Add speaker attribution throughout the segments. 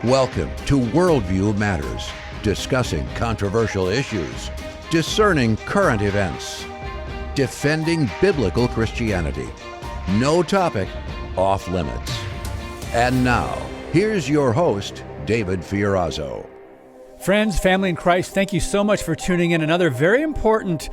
Speaker 1: Welcome to Worldview Matters, discussing controversial issues, discerning current events, defending biblical Christianity. No topic off limits. And now, here's your host, David Fiorazzo.
Speaker 2: Friends, family in Christ, thank you so much for tuning in. Another very important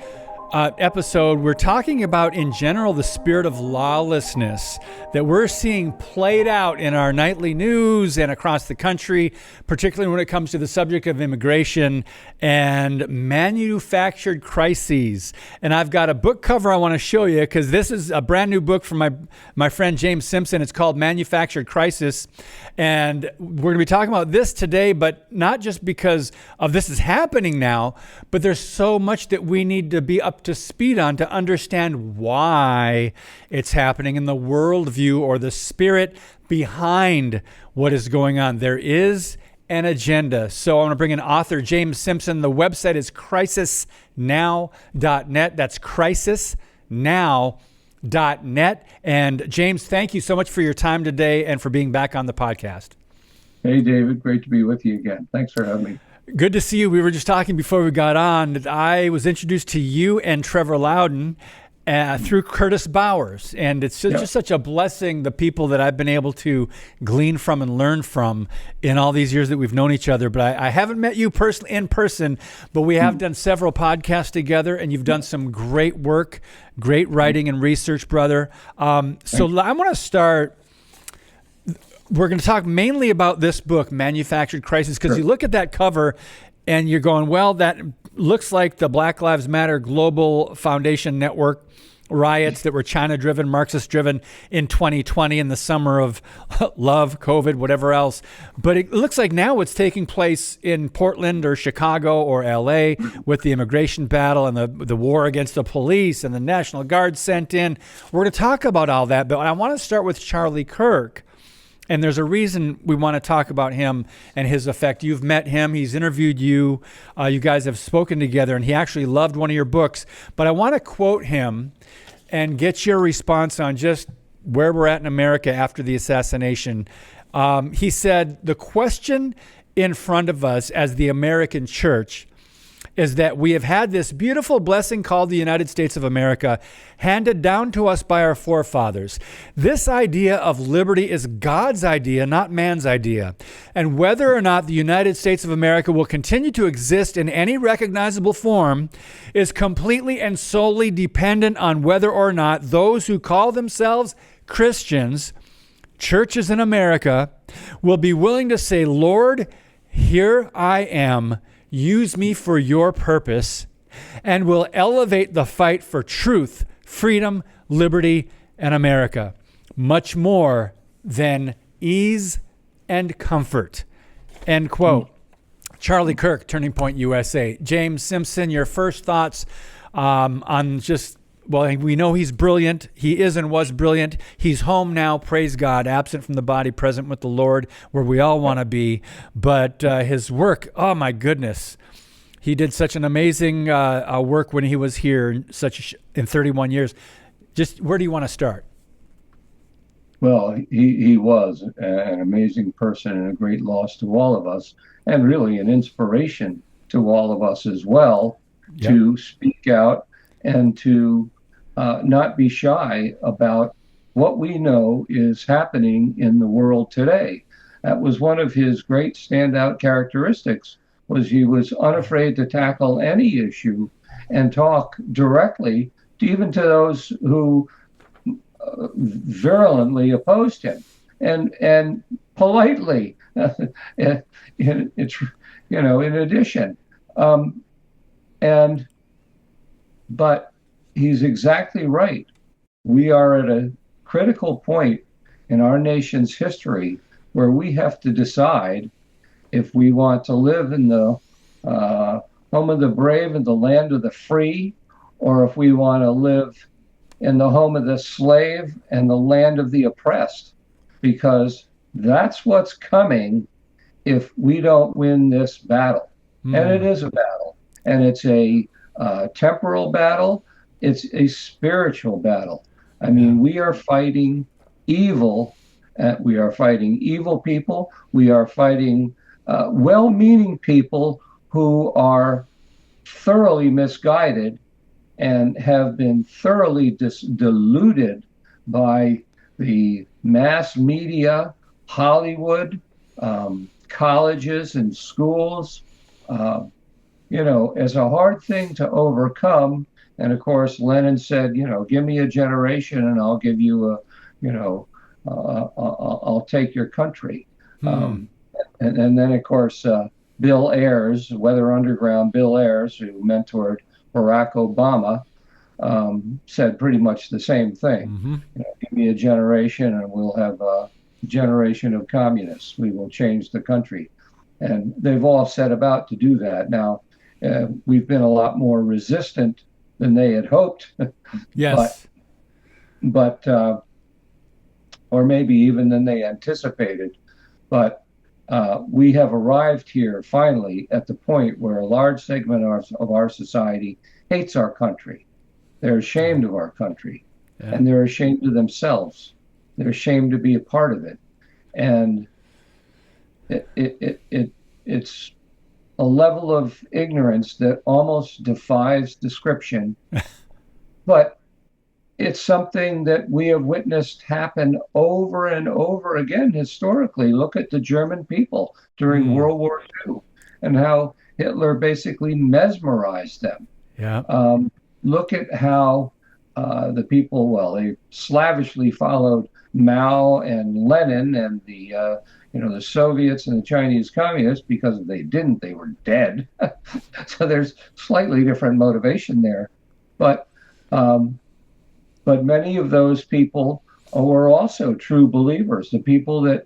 Speaker 2: episode. We're talking about, in general, the spirit of lawlessness that we're seeing played out in our nightly news and across the country, particularly when it comes to the subject of immigration and manufactured crises. And I've got a book cover I want to show you because this is a brand new book from my friend James Simpson. It's called Manufactured Crisis. And we're going to be talking about this today, but not just because of this is happening now, but there's so much that we need to be up to speed on to understand why it's happening in the worldview or the spirit behind what is going on. There is an agenda. So I want to bring in author James Simpson. The website is crisisnow.net. That's crisisnow.net. And James, thank you so much for your time today and for being back on the podcast.
Speaker 3: Hey, David. Great to be with you again. Thanks for having me.
Speaker 2: Good to see you. We were just talking before we got on that I was introduced to you and Trevor Loudon through Curtis Bowers. And it's just such a blessing, the people that I've been able to glean from and learn from in all these years that we've known each other. But I haven't met you in person, but we have done several podcasts together, and you've done some great work, great writing and research, brother. So I want to start. We're going to talk mainly about this book, Manufactured Crisis, because you look at that cover and you're going, well, that looks like the Black Lives Matter Global Foundation Network riots that were China-driven, Marxist-driven in 2020 in the summer of love, COVID, whatever else. But it looks like now it's taking place in Portland or Chicago or LA with the immigration battle and the war against the police and the National Guard sent in. We're going to talk about all that, but I want to start with Charlie Kirk. And there's a reason we want to talk about him and his effect. You've met him. He's interviewed you. You guys have spoken together, and he actually loved one of your books. But I want to quote him and get your response on just where we're at in America after the assassination. He said, the question in front of us as the American church is that we have had this beautiful blessing called the United States of America handed down to us by our forefathers. This idea of liberty is God's idea, not man's idea. And whether or not the United States of America will continue to exist in any recognizable form is completely and solely dependent on whether or not those who call themselves Christians, churches in America, will be willing to say, Lord, here I am. Use me for your purpose, and will elevate the fight for truth, freedom, liberty, and America, much more than ease and comfort. End quote. Charlie Kirk, Turning Point USA. James Simpson, your first thoughts on just, well, we know he's brilliant. He is and was brilliant. He's home now, praise God, absent from the body, present with the Lord, where we all want to be. But his work, oh my goodness. He did such an amazing work when he was here in 31 years. Just where do you want to start?
Speaker 3: Well, he was an amazing person and a great loss to all of us, and really an inspiration to all of us as well, to speak out and to not be shy about what we know is happening in the world today. That was one of his great standout characteristics, was he was unafraid to tackle any issue and talk directly even to those who virulently opposed him, and politely, in addition. But he's exactly right. We are at a critical point in our nation's history where we have to decide if we want to live in the home of the brave and the land of the free, or if we want to live in the home of the slave and the land of the oppressed, because that's what's coming if we don't win this battle. And it is a battle, and it's a temporal battle. It's a spiritual battle. I mean, we are fighting evil We are fighting evil people. We are fighting well-meaning people who are thoroughly misguided and have been thoroughly deluded by the mass media, Hollywood, colleges and schools, as a hard thing to overcome. And of course, Lenin said, give me a generation and I'll give you I'll take your country. And then, of course, Bill Ayers, Weather Underground Bill Ayers, who mentored Barack Obama, said pretty much the same thing. Give me a generation and we'll have a generation of communists. We will change the country. And they've all set about to do that. Now, we've been a lot more resistant than they had hoped.
Speaker 2: Yes.
Speaker 3: But or maybe even than they anticipated. But we have arrived here finally at the point where a large segment of our society hates our country. They're ashamed of our country, and they're ashamed of themselves. They're ashamed to be a part of it. And it's a level of ignorance that almost defies description. But it's something that we have witnessed happen over and over again historically. Look at the German people during World War II and how Hitler basically mesmerized them. Look at how the people, they slavishly followed Mao and Lenin and the Soviets and the Chinese communists because if they didn't, they were dead. So there's slightly different motivation there. But many of those people were also true believers, the people that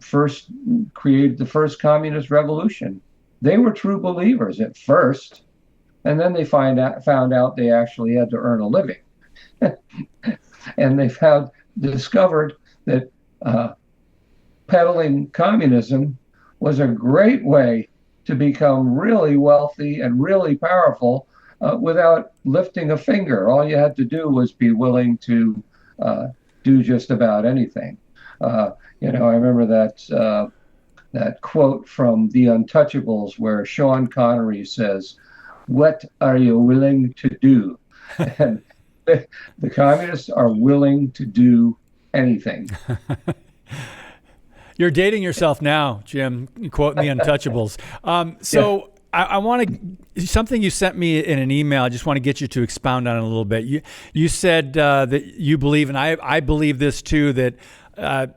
Speaker 3: first created the first communist revolution. They were true believers at first, and then they found out they actually had to earn a living. And they discovered that peddling communism was a great way to become really wealthy and really powerful without lifting a finger. All you had to do was be willing to do just about anything. I remember that quote from The Untouchables where Sean Connery says, "What are you willing to do?" And the communists are willing to do anything.
Speaker 2: You're dating yourself now, Jim, quoting The Untouchables. I want to, something you sent me in an email, I just want to get you to expound on it a little bit. You said that you believe, and I believe this too, that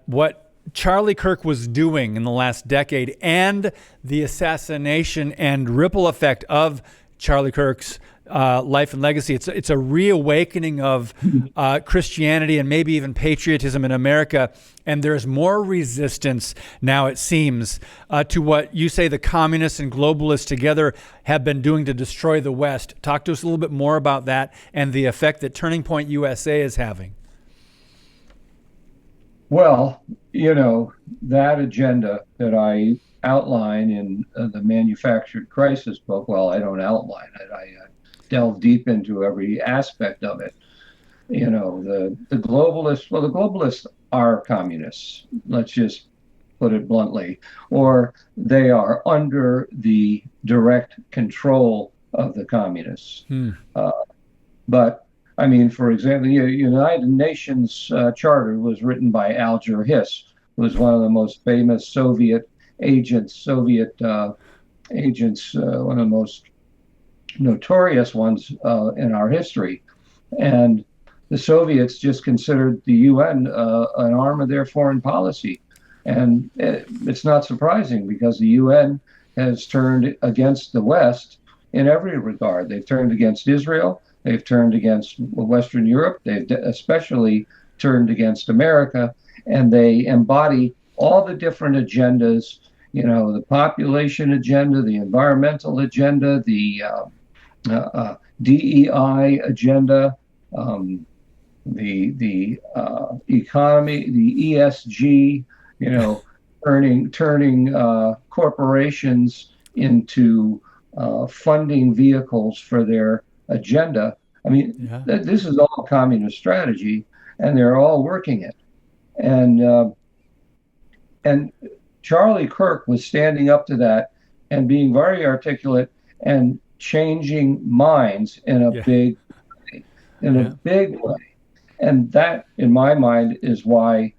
Speaker 2: what Charlie Kirk was doing in the last decade and the assassination and ripple effect of Charlie Kirk's life and legacy, it's a reawakening of Christianity and maybe even patriotism in America. And there's more resistance now, it seems, to what you say the communists and globalists together have been doing to destroy the West. Talk to us a little bit more about that and the effect that Turning Point USA is having.
Speaker 3: Well, that agenda that I outline in the Manufactured Crisis book, well, I don't outline it. I delve deep into every aspect of it. The globalists are communists. Let's just put it bluntly, or they are under the direct control of the communists. But I mean, for example, the United Nations Charter was written by Alger Hiss, who was one of the most famous Soviet agents, one of the most notorious ones in our history. And the Soviets just considered the UN an arm of their foreign policy. And it's not surprising because the UN has turned against the West in every regard. They've turned against Israel. They've turned against Western Europe. They've especially turned against America. And they embody all the different agendas, the population agenda, the environmental agenda, the DEI agenda, the economy, the ESG, turning corporations into funding vehicles for their agenda. I mean, this is all communist strategy, and they're all working it. And and Charlie Kirk was standing up to that and being very articulate and changing minds in a
Speaker 2: Yeah. Yeah.
Speaker 3: big way. And that, in my mind, is why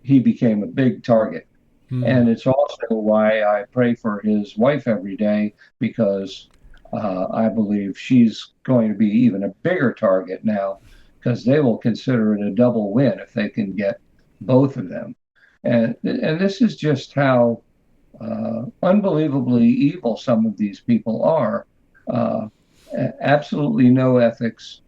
Speaker 3: he became a big target. And it's also why I pray for his wife every day, because I believe she's going to be even a bigger target now, because they will consider it a double win if they can get both of them. And this is just how unbelievably evil some of these people are. Absolutely no ethics.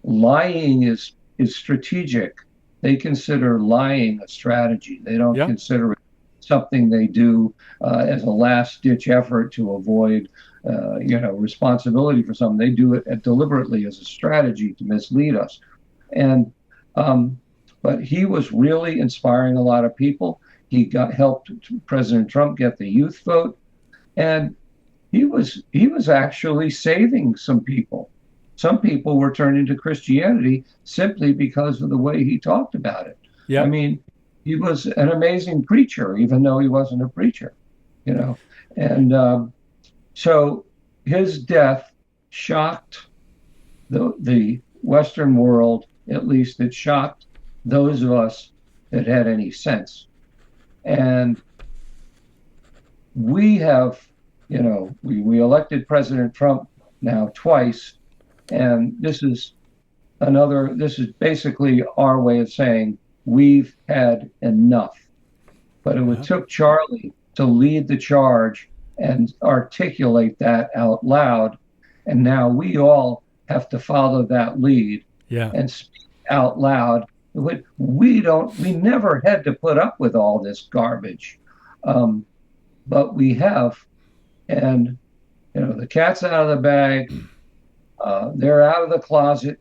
Speaker 3: Lying is strategic. They consider lying a strategy. They don't consider it something they do as a last-ditch effort to avoid, responsibility for something. They do it deliberately as a strategy to mislead us. And but he was really inspiring a lot of people. He helped President Trump get the youth vote, and he was actually saving some people. Some people were turning to Christianity simply because of the way he talked about it.
Speaker 2: Yeah.
Speaker 3: I mean, he was an amazing preacher, even though he wasn't a preacher, And so his death shocked the Western world. At least it shocked those of us that had any sense. And we have, we elected President Trump now twice. And this is basically our way of saying we've had enough. But it took Charlie to lead the charge and articulate that out loud. And now we all have to follow that lead and speak out loud. We never had to put up with all this garbage. But we have. And, the cat's out of the bag. They're out of the closet.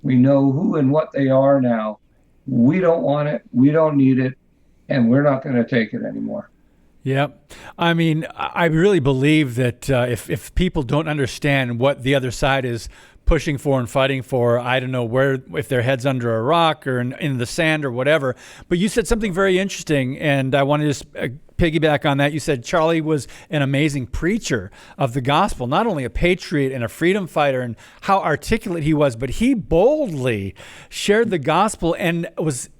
Speaker 3: We know who and what they are now. We don't want it. We don't need it. And we're not going to take it anymore.
Speaker 2: Yep. I mean, I really believe that if people don't understand what the other side is pushing for and fighting for, I don't know if their head's under a rock or in the sand or whatever. But you said something very interesting, and I want to just piggyback on that. You said Charlie was an amazing preacher of the gospel, not only a patriot and a freedom fighter, and how articulate he was, but he boldly shared the gospel and was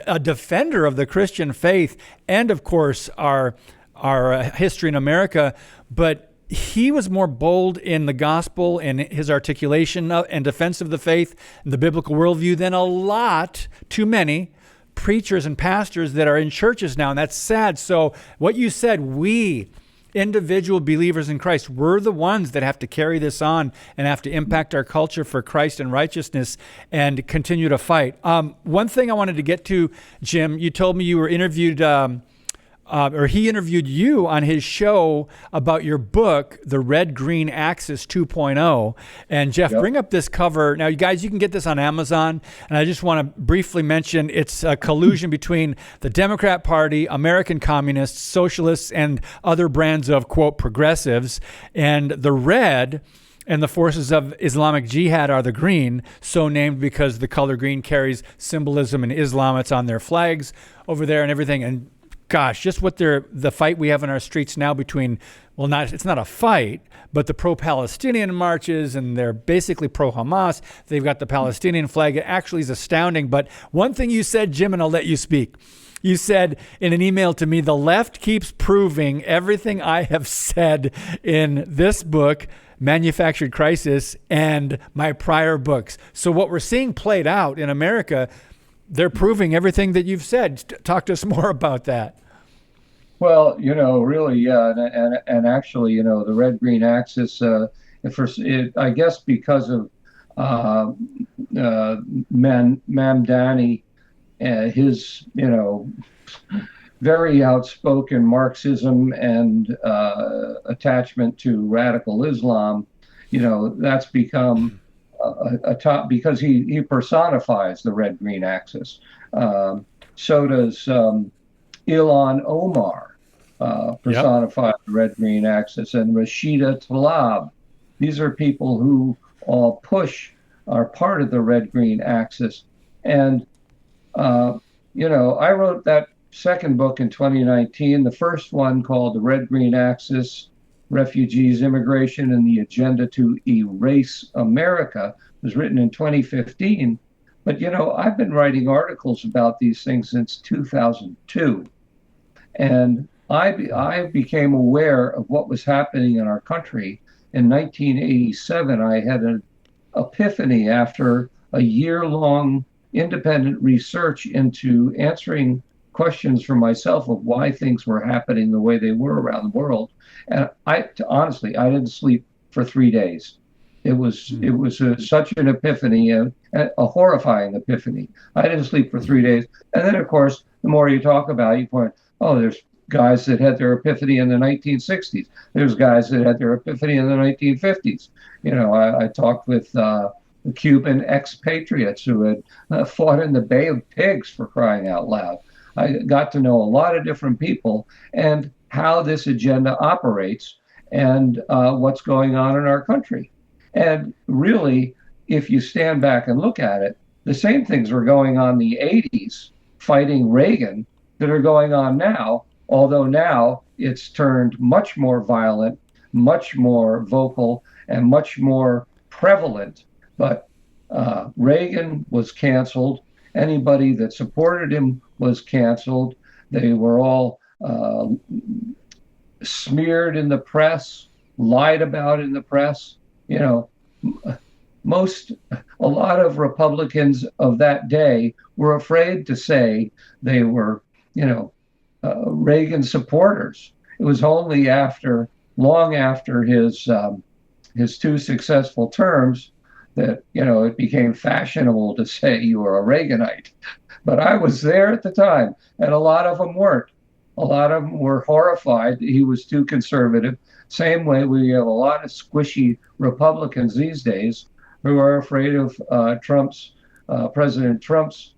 Speaker 2: a defender of the Christian faith and, of course, our history in America. But he was more bold in the gospel and his articulation and defense of the faith and the biblical worldview than too many preachers and pastors that are in churches now. And that's sad. So what you said, we individual believers in Christ, we're the ones that have to carry this on and have to impact our culture for Christ and righteousness and continue to fight. One thing I wanted to get to, Jim, you told me you were interviewed, or he interviewed you on his show about your book, The Red-Green Axis 2.0. And Jeff, bring up this cover. Now, you guys, you can get this on Amazon. And I just want to briefly mention it's a collusion between the Democrat Party, American communists, socialists, and other brands of, quote, progressives. And the red and the forces of Islamic Jihad are the green, so named because the color green carries symbolism in Islam. It's on their flags over there and everything. And gosh, just what the fight we have in our streets now between, it's not a fight, but the pro-Palestinian marches, and they're basically pro-Hamas. They've got the Palestinian flag. It actually is astounding. But one thing you said, Jim, and I'll let you speak. You said in an email to me, the left keeps proving everything I have said in this book, Manufactured Crisis, and my prior books. So what we're seeing played out in America, they're proving everything that you've said. Talk to us more about that.
Speaker 3: Well, really, yeah. And actually, the red-green axis, I guess because of Mamdani, his, very outspoken Marxism and attachment to radical Islam, that's become a top, because he personifies the red-green axis. So does Ilhan Omar personify the red-green axis, and Rashida Tlaib. These are people who all are part of the red-green axis. And, I wrote that second book in 2019. The first one, called The Red-Green Axis, Refugees, Immigration, and the Agenda to Erase America, was written in 2015. But, I've been writing articles about these things since 2002. And I became aware of what was happening in our country in 1987. I had an epiphany after a year-long independent research into answering questions for myself of why things were happening the way they were around the world. And honestly, I didn't sleep for 3 days. It was such an epiphany, a horrifying epiphany. I didn't sleep for 3 days. And then, of course, the more you talk about it, you point, oh, there's guys that had their epiphany in the 1960s. There's guys that had their epiphany in the 1950s. I talked with Cuban expatriates who had fought in the Bay of Pigs, for crying out loud. I got to know a lot of different people and how this agenda operates and what's going on in our country. And really, if you stand back and look at it, the same things were going on in the 80s, fighting Reagan, that are going on now, although now it's turned much more violent, much more vocal, and much more prevalent. But Reagan was canceled. Anybody that supported him was canceled. They were all smeared in the press, lied about in the press. A lot of Republicans of that day were afraid to say they were, Reagan supporters. It was only long after his two successful terms that, it became fashionable to say you were a Reaganite. But I was there at the time, and a lot of them weren't. A lot of them were horrified that he was too conservative. Same way we have a lot of squishy Republicans these days who are afraid of President Trump's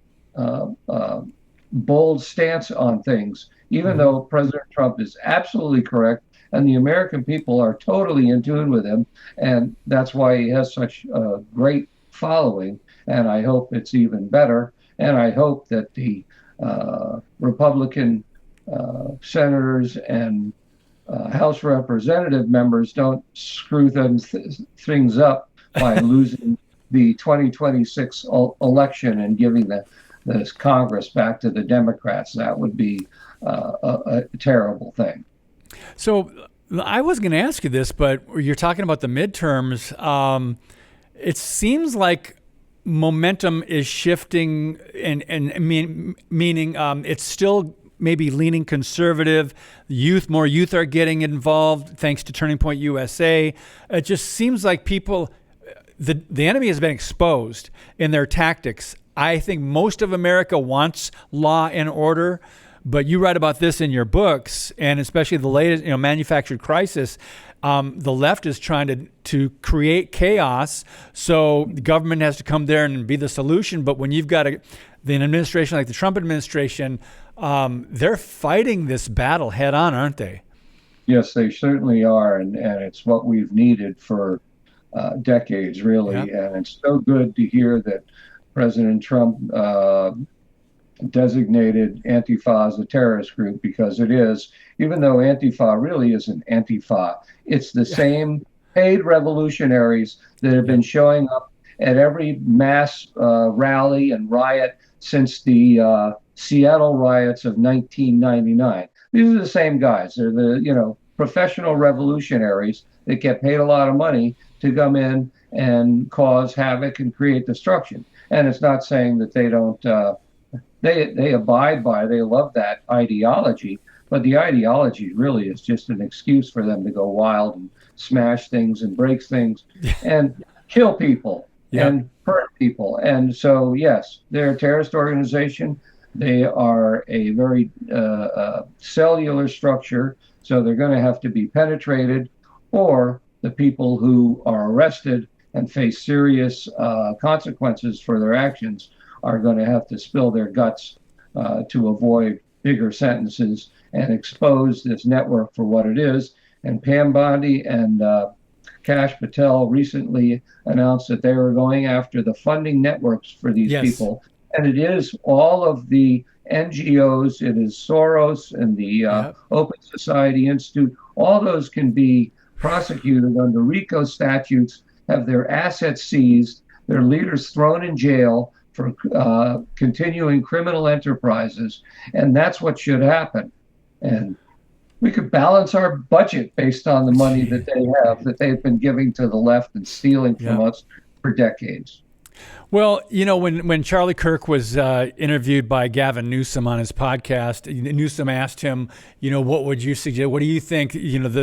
Speaker 3: bold stance on things, even though President Trump is absolutely correct and the American people are totally in tune with him. And that's why he has such a great following. And I hope it's even better. And I hope that the Republican senators and House Representative members don't screw things up by losing the 2026 election and giving this Congress back to the Democrats. That would be a terrible thing.
Speaker 2: So I was going to ask you this, but you're talking about the midterms. It seems like momentum is shifting, meaning it's still maybe leaning conservative. More youth are getting involved thanks to Turning Point USA. It just seems like the enemy has been exposed in their tactics. I think most of America wants law and order, but you write about this in your books, and especially the latest, manufactured crisis. The left is trying to create chaos, so the government has to come there and be the solution. But when you've got an administration like the Trump administration, they're fighting this battle head on, aren't they?
Speaker 3: Yes, they certainly are, and it's what we've needed for decades, really. Yeah. And it's so good to hear that President Trump designated Antifa as a terrorist group, because it is, even though Antifa really isn't Antifa. It's the same paid revolutionaries that have been showing up at every mass rally and riot since the Seattle riots of 1999. These are the same guys. They're the professional revolutionaries that get paid a lot of money to come in and cause havoc and create destruction. And it's not saying that they don't. They abide by. They love that ideology, but the ideology really is just an excuse for them to go wild and smash things and break things and kill people and hurt people. And so, yes, they're a terrorist organization. They are a very cellular structure, so they're going to have to be penetrated, or the people who are arrested and face serious consequences for their actions are going to have to spill their guts to avoid bigger sentences and expose this network for what it is. And Pam Bondi and Kash Patel recently announced that they were going after the funding networks for these people. And it is all of the NGOs, it is Soros and the Open Society Institute. All those can be prosecuted under RICO statutes, have their assets seized, their leaders thrown in jail for continuing criminal enterprises, and that's what should happen. And we could balance our budget based on the money that they have, that they've been giving to the left and stealing from us for decades.
Speaker 2: Well, when Charlie Kirk was interviewed by Gavin Newsom on his podcast, Newsom asked him, what would you suggest? What do you think?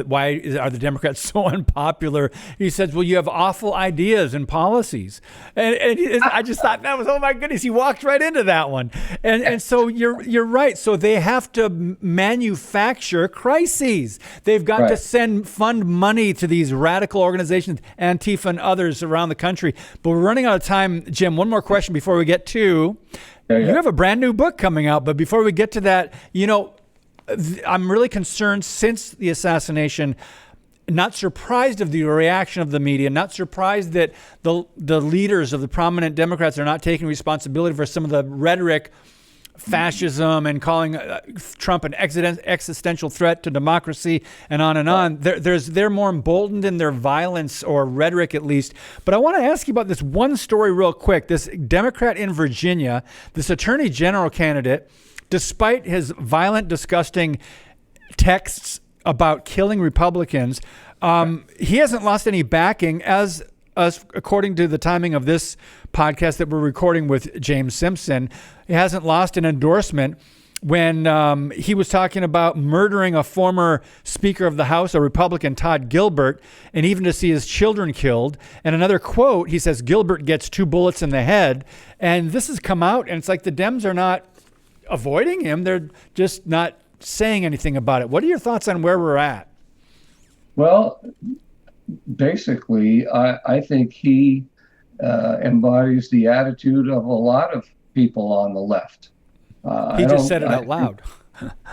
Speaker 2: Why are the Democrats so unpopular? He says, well, you have awful ideas and policies. And I just thought that was, oh my goodness, he walked right into that one. And so you're right. So they have to manufacture crises. They've got to fund money to these radical organizations, Antifa and others around the country. But we're running out of time. Jim, one more question before we get to, you have a brand new book coming out, but before we get to that, I'm really concerned since the assassination, not surprised of the reaction of the media, not surprised that the leaders of the prominent Democrats are not taking responsibility for some of the rhetoric, fascism, and calling Trump an existential threat to democracy, and on and on. They're more emboldened in their violence or rhetoric, at least. But I want to ask you about this one story real quick. This Democrat in Virginia, this attorney general candidate, despite his violent, disgusting texts about killing Republicans, he hasn't lost any backing as according to the timing of this podcast that we're recording with James Simpson. He hasn't lost an endorsement when he was talking about murdering a former Speaker of the House, a Republican, Todd Gilbert, and even to see his children killed. And another quote, he says, Gilbert gets 2 bullets in the head. And this has come out, and it's like the Dems are not avoiding him. They're just not saying anything about it. What are your thoughts on where we're at?
Speaker 3: Well, basically, I think he embodies the attitude of a lot of people on the left.
Speaker 2: He just said it out loud.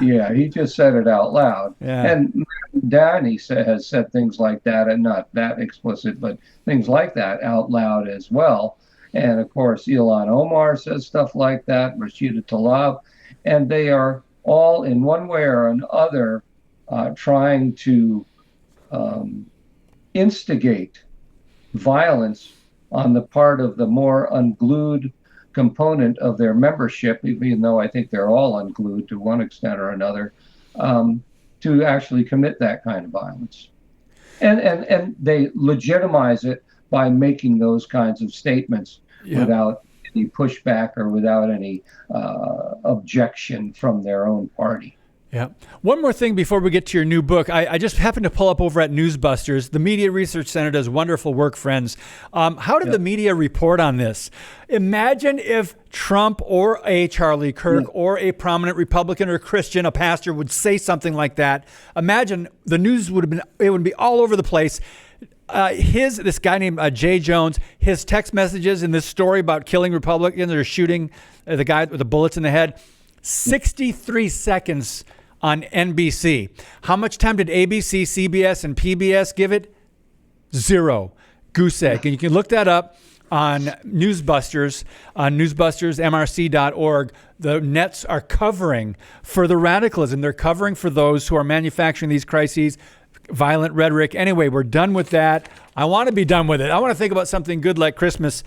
Speaker 3: Yeah, he just said it out loud.
Speaker 2: Yeah.
Speaker 3: And Danny has said things like that, and not that explicit, but things like that out loud as well. And of course, Ilhan Omar says stuff like that, Rashida Tlaib, and they are all in one way or another trying to instigate violence on the part of the more unglued component of their membership, even though I think they're all unglued to one extent or another, to actually commit that kind of violence. And they legitimize it by making those kinds of statements without any pushback or without any objection from their own party.
Speaker 2: Yeah. One more thing before we get to your new book. I just happened to pull up over at Newsbusters. The Media Research Center does wonderful work, friends. How did the media report on this? Imagine if Trump or a Charlie Kirk or a prominent Republican or Christian, a pastor, would say something like that. Imagine the news would be all over the place. This guy named Jay Jones, his text messages in this story about killing Republicans or shooting the guy with the bullets in the head, 63 seconds on NBC. How much time did ABC, CBS, and PBS give it? 0. Goose egg. And you can look that up on Newsbusters, on newsbustersmrc.org. The nets are covering for the radicalism. They're covering for those who are manufacturing these crises, violent rhetoric. Anyway, we're done with that. I want to be done with it. I want to think about something good like Christmas,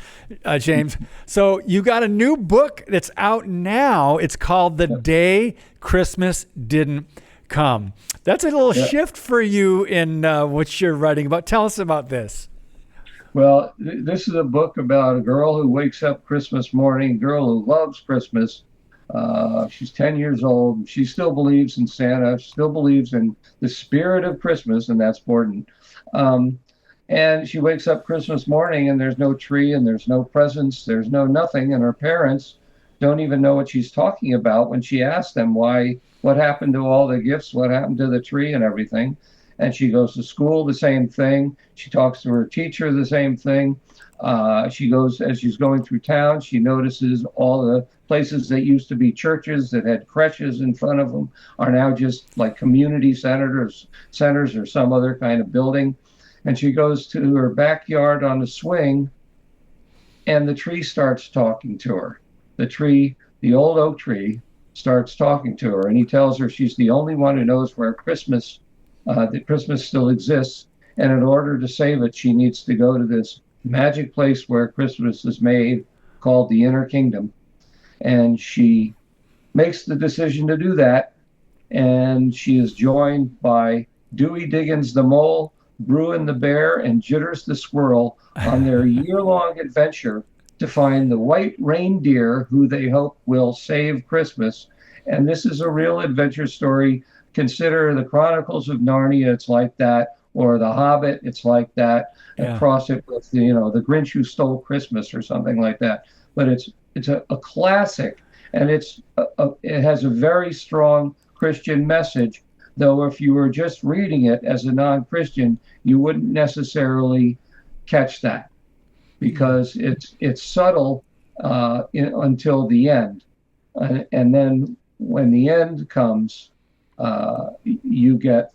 Speaker 2: James. So you got a new book that's out now. It's called The Day Christmas Didn't Come. That's a little shift for you in what you're writing about. Tell us about this.
Speaker 3: Well, this is a book about a girl who wakes up Christmas morning, a girl who loves Christmas. She's 10 years old. She still believes in Santa, still believes in the spirit of Christmas, and that's important. And she wakes up Christmas morning and there's no tree and there's no presents, there's no nothing. And her parents don't even know what she's talking about when she asks them what happened to all the gifts, what happened to the tree and everything. And she goes to school, the same thing. She talks to her teacher, the same thing. As she's going through town, she notices all the places that used to be churches that had creches in front of them are now just like community centers or some other kind of building. And she goes to her backyard on a swing, and the tree starts talking to her. The tree, the old oak tree, starts talking to her, and he tells her she's the only one who knows where Christmas, that Christmas still exists, and in order to save it, she needs to go to this magic place where Christmas is made, called the Inner Kingdom, and she makes the decision to do that, and she is joined by Dewey Diggins the mole, Bruin the bear, and Jitters the squirrel on their year-long adventure to find the white reindeer who they hope will save Christmas. And this is a real adventure story. Consider the Chronicles of Narnia, it's like that, or The Hobbit, it's like that. And cross it with the Grinch Who Stole Christmas or something like that. But it's a classic, and it has a very strong Christian message. Though if you were just reading it as a non-Christian, you wouldn't necessarily catch that, because it's subtle until the end, and then when the end comes, you get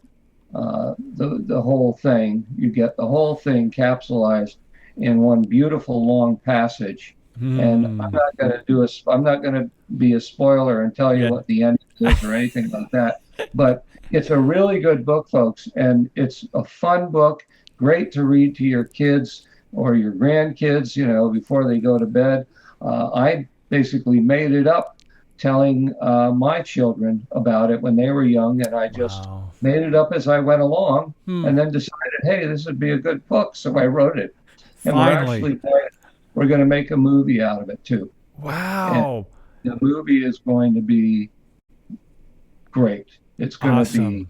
Speaker 3: the whole thing. You get the whole thing capsulized in one beautiful long passage. And I'm not going to be a spoiler and tell you what the end is or anything like that. But it's a really good book, folks, and it's a fun book, great to read to your kids or your grandkids, before they go to bed. I basically made it up telling my children about it when they were young, and I just made it up as I went along, and then decided, hey, this would be a good book, so I wrote it. And we're going to make a movie out of it too.
Speaker 2: Wow!
Speaker 3: And the movie is going to be great. It's going to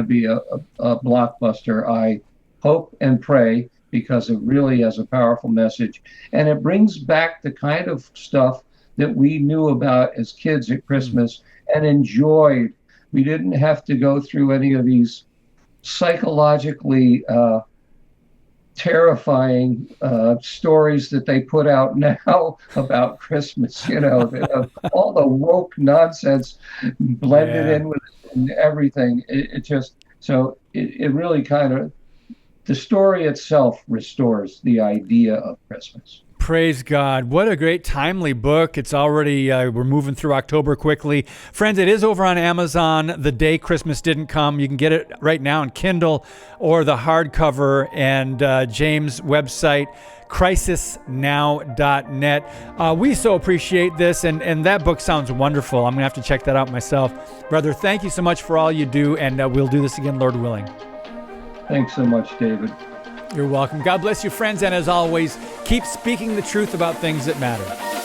Speaker 3: be a blockbuster. I hope and pray, because it really has a powerful message, and it brings back the kind of stuff that we knew about as kids at Christmas and enjoyed. We didn't have to go through any of these psychologically terrifying stories that they put out now about Christmas, all the woke nonsense blended in with everything. It really kind of, the story itself restores the idea of Christmas.
Speaker 2: Praise God. What a great timely book. It's already, we're moving through October quickly. Friends, it is over on Amazon, The Day Christmas Didn't Come. You can get it right now in Kindle or the hardcover, and James' website, crisisnow.net. We so appreciate this, and that book sounds wonderful. I'm going to have to check that out myself. Brother, thank you so much for all you do, and we'll do this again, Lord willing.
Speaker 3: Thanks so much, David.
Speaker 2: You're welcome. God bless you, friends, and as always, keep speaking the truth about things that matter.